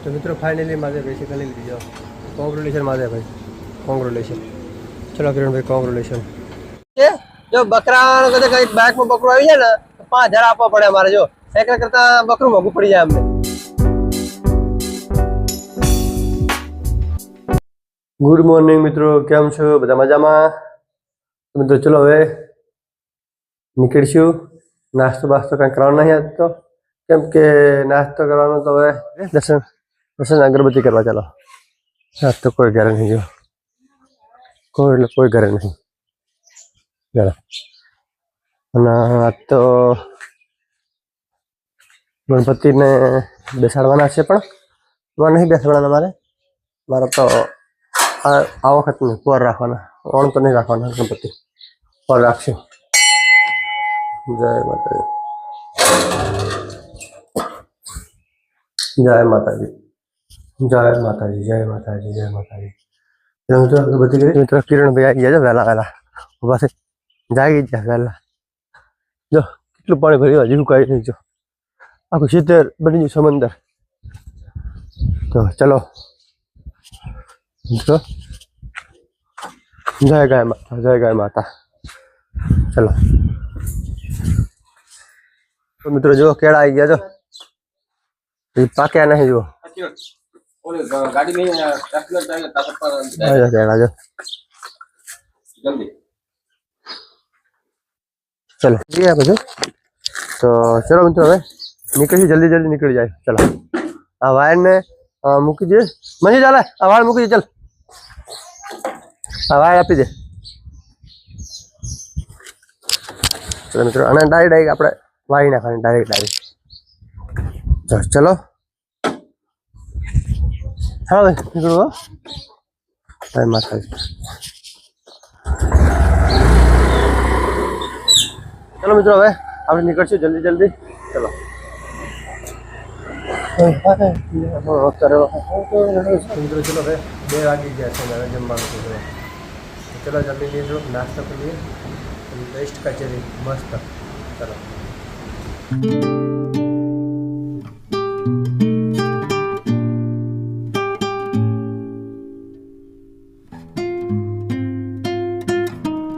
तो मित्रों फाइनली माधे भाई साइकिल ले लीजिए। कॉन्ग्रेचुलेशन माधे भाई, कॉन्ग्रेचुलेशन। चलो किरण भाई कॉन्ग्रेचुलेशन। जो बकरा कदे कई बैग में बकरो आई जाए ना तो 5000 आपवा पड़े हमारे। जो साइकिल करता बकरू मोंघू पड़ी जाए हमने। गुड मॉर्निंग मित्रों, केम छो? बधा मजामां? मित्रों चलो हवे નીકળશું। નાસ્તો બાસ્તો કંઈ કરવાનો નહીં આજ તો, કેમ કે નાસ્તો કરવાનો તો હવે દર્શન અગરબત્તી કરવા ચાલો। આજ તો કોઈ ઘરે નહીં, જો કોઈ ઘરે નહીં ચાલો। અને આજ તો ગણપતિને બેસાડવાના છે, પણ એમાં નહીં બેસાડવાના મારે તો આ વખત નહીં, પર રાખવાના। ઓણ તો નહીં રાખવાના, ગણપતિ પર રાખશું। जय माता दी, जय माता दी, जय माता दी, जय माता दी, जय माता दी। मित्र किरण भाई आई गया वहेला वहेला बस जागी गया वहेला। जो કેટલું પાણી ભર્યું હજી કાંઈ નહીં। જો આખું શીતળ બની ગયું સમંદર। તો ચલો મિત્રો, જય ગાય માતા, જય ગાય माता। चलो तो मित्रों जो केड़ा आई गया, जो पाक्या नहीं, जो गाड़ी में जो चलो ये बजे। तो चलो मित्रों हमें निकल जल्दी जल्दी निकल जाए। चलो आ वायर ने मूकी दे मनी चाले, आ वायर मूकी दे, चल आ वायर आपी दे। चलो मित्रों आने डायरेक्ट આપણે વાળી નાખવાની, ડાયરેક્ટ। ચલો હા ભાઈ નીકળો, ટાઈમ માં થાય। ચલો મિત્રો હવે આપણે નીકળશું જલ્દી જલ્દી। ચલો મિત્રો ચલો હવે 2 વાગી ગયા છે, હવે જમવાનું। ચલો જલ્દી નીકળો, નાસ્તો કરીએ, બેસ્ટ કચેરી મસ્ત। चलो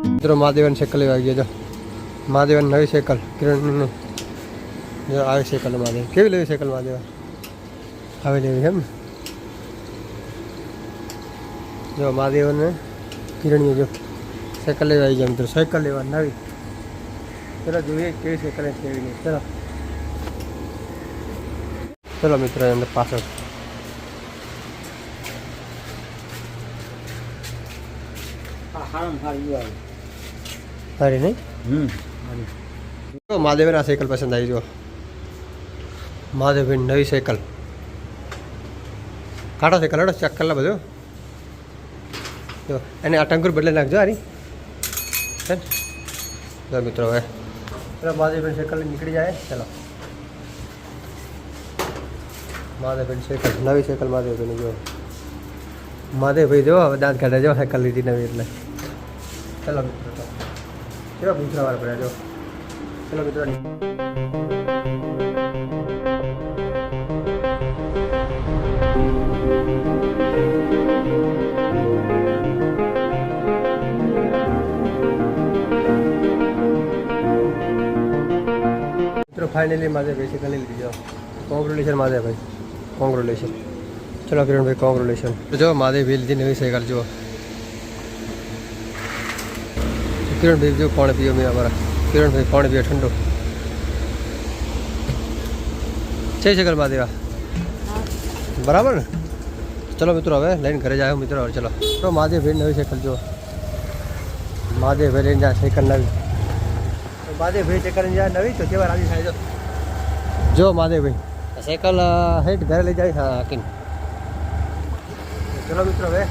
मित्रों महादेवन साइकिल आ गया। जो महादेवन नवी साइकिल किरण ने जो आई साइकिल महादेव केवी लेवी साइकिल महादेव हवे लेवी है। जो महादेव ने किरण जो साइकिल लेवा आई गया मित्रों, साइकिल लेवा नवी। चलो જોઈએ કેવી સાયકલ કેવી નહીં। ચલો ચલો મિત્રો અંદર પાછળ સારી નહીં। મહાદેવને આ સાયકલ પસંદ આવી। જો મહાદેવ નવી સાયકલ કાઢો સાયકલ હેડો ચેક કરી લે બધું। જો એને આ ટંકર બદલે નાખજો આરી। चलो मित्रों है चलो महादेव साइकिल निकल जाए। चलो महादेव साइकिल नवी साइकिल महादेव ने जो महादेव भाई जो दांत काटे जो साइकिल लीधी नवी एटले। चलो मित्रों चलो दूसरा वाला पड़ा जो। चलो मित्रों फाइनली माधे भाई साइकिल ले लीजिए। कॉन्ग्रेचुलेशन माधे भाई, कॉन्ग्रेचुलेशन। चलो किरण भाई कॉन्ग्रेचुलेशन। तो जो माधे भाई लीधी नवी साइकिल। जो किरण भाई जो पानी पियो मैं हमारा, किरण भाई पानी पियो ठंडो। सही साइकिल महादेवा बराबर। चलो मित्रों हमें लाइन घरे जाओ मित्रों। और चलो तो महादेव भाई नवी साइकिल। जो महादेव भाई लઈને જાય साइकिल नवी। महादेव भाई साइकिल लઈને જાય नवी तो केवा राजी થાય। जो महादेव भाई साइकिल हेठ घरे ले जाए। हाँ किन चलो मित्रों હવે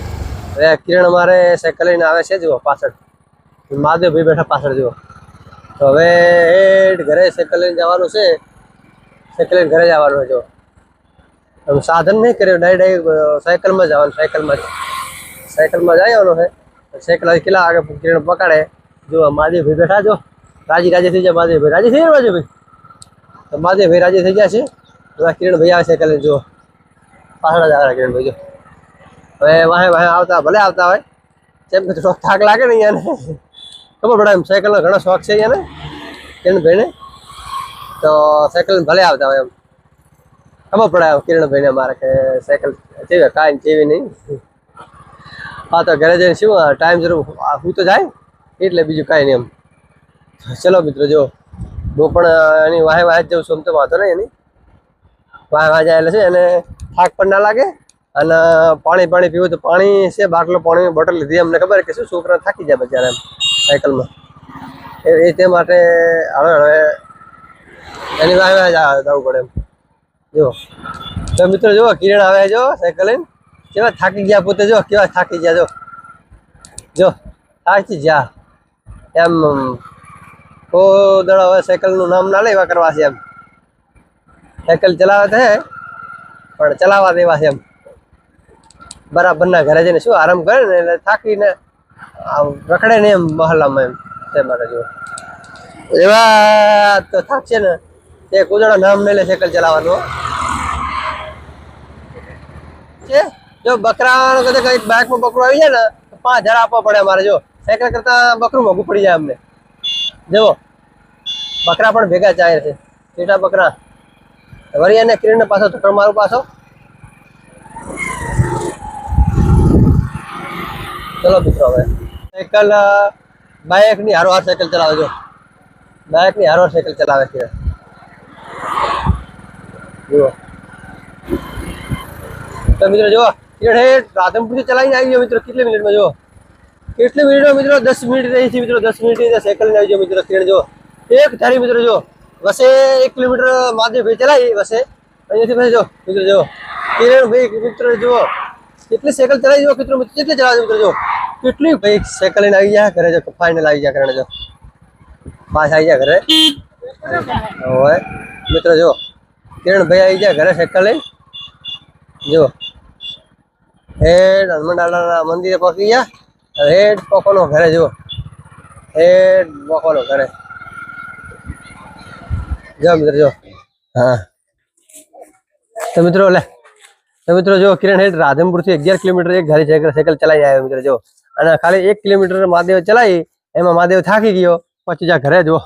કિરણ અમારે સાયકલ લઈને આવે છે। જો પાછળ મહાદેવ ભાઈ બેઠા પાછળ। જો તો હવે હેઠ ઘરે સાયકલ લઈને જવાનું છે, સાયકલ લઈને ઘરે જવાનું છે। જો હવે સાધન નહીં કર્યો, ડાયરેક્ટ સાયકલમાં જવાનું। સાયકલમાં જવાનું છે। સાયકલ કેટલા આગળ કિરણ પકડે। જો મહાદેવ ભાઈ બેઠા। જો રાજી થઈ જાય મહાદેવ ભાઈ, રાજી થઈ જાય મહાદેવ ભાઈ। તો મહાદેવ ભાઈ રાજી થઈ ગયા છે। કિરણ ભાઈ આવે સાયકલ લઈને। જો પાછળ જ આવે કિરણભાઈ જો હવે વાહે વાહે આવતા ભલે આવતા હોય જેમ કે થોડોક થાક લાગે ને અહીંયા ખબર પડે એમ સાયકલનો ઘણો શોખ છે અહીંયા ને કિરણભાઈને તો સાયકલ ભલે આવતા હોય એમ ખબર પડે કિરણભાઈને અમારે કે સાયકલ જેવી કાંઈ જેવી નહીં હા તો ઘરે જઈને શું ટાઈમ જરૂર હું તો જાય એટલે બીજું કાંઈ નહીં એમ ચલો મિત્રો જો હું પણ એની વાહે વાહે જ જઉં છું આમ તો વાંધો નહીં એની વાહે વાહે જાય એટલે છે એને થાક પણ ના લાગે અને પાણી પીવું તો પાણી છે બાટલો પાણીની બોટલ લીધી અમને ખબર કે શું છોકરા થાકી જાય બચારા એમ સાયકલમાં એ તે માટે હવે એની વાહે વાહે જવું પડે એમ જો તો મિત્રો જો કિરણ આવે જો સાયકલ લઈને કેવા થાકી ગયા પોતે જો કેવા થાકી ગયા જો થાકી ગયા એમ દડો હવે સાયકલનું નામ ના લેવા કરવા છે એમ સાયકલ ચલાવે છે પણ ચલાવવા દેવા છે એમ બરાબરના ઘરે જઈને શું આરામ કરે ને એટલે થાકીને રખડે ને એમ મહલ્લામાં એમ તે માટે જો એવા તો થાકશે ને તે કુદડો નામ નહીં લે સાયકલ ચલાવવાનું છે જો બકરાનો કદાચ કઈક બાઇકમાં બકરો આવી જાય ને તો 5000 આપવા પડે અમારે જો સાયકલ કરતા બકરું મોંઘું પડી જાય અમને જુઓ બકરા પણ ભેગા ચાય છે કેટલા બકરા વળી એને કિરણને પાછો ધક્કો મારું પાછો ચલો મિત્રો હવે સાયકલ બાઇકની હારો હાર સાયકલ ચલાવે જો બાઇકની હારો સાયકલ ચલાવે છે જુઓ તો મિત્રો જો કિરણ રાધનપુરથી ચલાવીને આવી ગયો મિત્રો કેટલી મિનિટમાં જો કેટલી મિનિટમાં મિત્રો 10 મિનિટ રહી છે મિત્રો 10 મિનિટ સાયકલ ને આવી ગયો મિત્રો કિરણ જો એક ધારી મિત્રો જો વસે 1 કિલોમીટર મહાદેવભાઈ ચલાવી વસે અહીંયાથી પછી જો મિત્રો જો કિરણભાઈ મિત્રો જો કેટલી સાયકલ ચલાવી જો કેટલી ચલાવે મિત્રો જો કેટલી ભાઈ સાયકલ લઈને આવી જાય ઘરે જો ફાઇનલ આવી જાય કિરણ જો પાસ આવી જાય ઘરે હવે મિત્રો જો કિરણભાઈ આવી જાય ઘરે સાયકલ લઈને જો હનુમાન દાદાના મંદિરે પહોંચી ગયા હેડ પોકોનો ઘરે જો હેડ પોકોનો ઘરે જો મિત્રો જો હા તો મિત્રો જો કિરણ હેડ રાધનપુરથી 11 કિલોમીટર એક ઘરે સાયકલ ચલાવી આવ્યો મિત્રો જો અને ખાલી 1 કિલોમીટર મહાદેવ ચલાવી એમાં મહાદેવ થાકી ગયો પછી જા ઘરે જો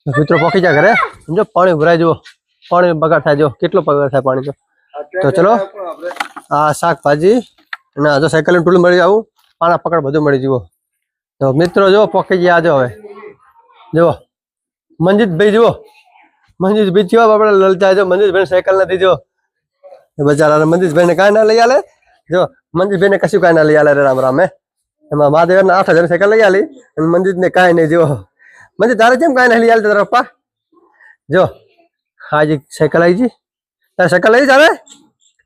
મિત્રો પહોંચી જા ઘરે સમજો પાણી ભરાય જો પાણી બગાડ થાય જો કેટલો બગાડ થાય પાણી તો ચલો આ શાકભાજી અને જો સાયકલ ટૂલ મળી આવું પાણા પકડ બધું મળી જુઓ તો મિત્રો જો પોકી ગયા જો હવે જો મંજીતભાઈ જુઓ મંજીતભાઈ થયો આપણે લલચાય જો મંજીતભાઈ સાયકલ નથી જો બચારા મંજીતભાઈને કાંઈ ના લઈ આલે જો મંજીતભાઈને કશું કાંઈ ના લઈ આલે રામ રામ એમાં મહાદેવના 8000 સાયકલ લઈ આલી અને મંજીતને કાંઈ નહીં જો મંજીત તારે કેમ કાંઈ નહીં લઈ આલે તારા પપ્પા જો હાજી સાયકલ આવી જી તારે સાયકલ લઈ જાવે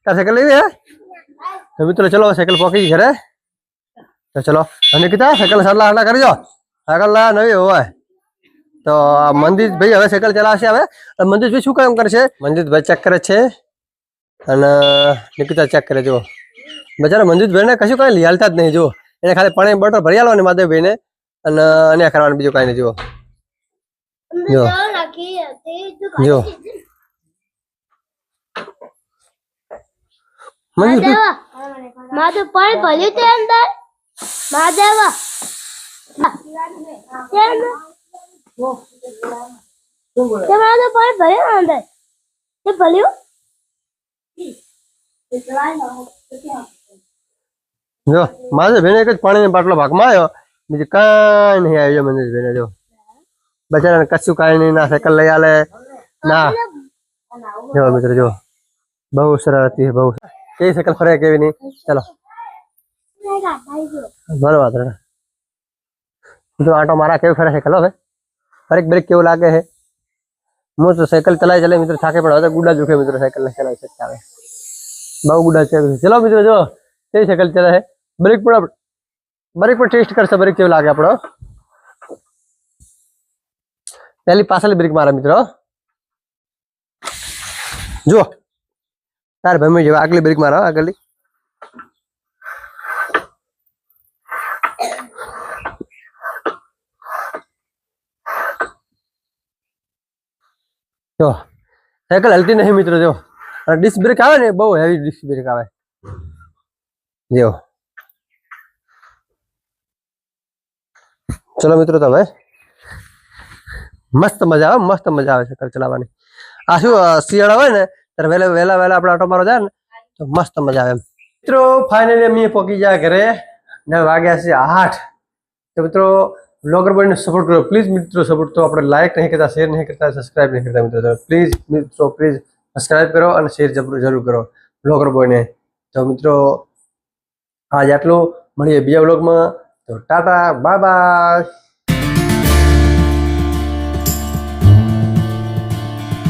તારે સાયકલ લઈ હે તો મિત્રો ચલો સાયકલ પોકી ઘરે તો ચલો અને કીધા સાયકલ સાલા હાલા કરજો સાયકલ લા નવી હોય તો મંદિરભાઈ હવે સાયકલ ચલાવશે હવે મંદિરભાઈ શું કામ કરશે મંદિરભાઈ ચેક કરે છે અને નિકિતા ચેક કરે જો બચારા મંદિરભાઈને કશું કાંઈ લઈ હાલતા જ નહીં જો એને ખાલી પાણી બોટલ ભરી આલો ને મહાદેવભાઈને અને એને કરવાનું બીજું કાંઈ નહીં જુઓ જો જો માધવ પાણી ભર્યું તે અંદર મહાદેવ માધવ પાણી ભર્યું અંદર તે ભર્યું જો મહાદેવભાઈને એક જ પાણીનો બાટલો ભાગમાં આવ્યો બીજું કાંઈ નહીં આવ્યો મંદિરભાઈને જો બચારાને કશું કાંઈ નહીં ના સાયકલ લઈ આલે ના જો મિત્રો જો બહુ સરળ હતી બહુ કેવી સાયકલ ફરે કેવી નહીં ચલો ભલો વાત મિત્રો આટો મારા કેવું ફરે સાયકલ હવે ફરેક બ્રેક કેવું લાગે છે હું તો સાયકલ ચલાવી મિત્રો થાકે પણ હવે ગુડા દુખે મિત્રો સાયકલ ચલાવી શકતા આવે બહુ ગુડા છે ચલો મિત્રો જો કેવી સાયકલ ચલાવે બ્રેક પણ ટેસ્ટ કરશે બ્રેક કેવું લાગે આપણો પહેલી પાછળની બ્રેક મારા મિત્રો જો તાર ભાઈ જેવા આગલી બ્રેક મારો આગળની જો સાયકલ હલતી નહીં મિત્રો જો અને ડિસ્ક બ્રેક આવે ને બહુ હેવી ડિસ્ક બ્રેક આવે જો ચલો મિત્રો તમે મસ્ત મજા આવે સાયકલ ચલાવવાની આ શું શિયાળા હોય ને ત્યારે વહેલા આપણે આટો મારો જાય ને તો મસ્ત મજા આવે મિત્રો ફાઇનલી અમે પહોંચી ગયા ઘરે ને વાગ્યા છે 8 તો મિત્રો વ્લોગર બોયને સપોર્ટ કરો પ્લીઝ મિત્રો સપોર્ટ તો આપણે લાઈક નહીં કરતા શેર નહીં કરતા સબસ્ક્રાઇબ નહીં કરતા મિત્રો પ્લીઝ સબસ્ક્રાઇબ કરો અને શેર જરૂર કરો વ્લોગર બોયને તો મિત્રો આજ આટલું મળીએ બીજા વ્લોગમાં તો ટાટા બાય બાય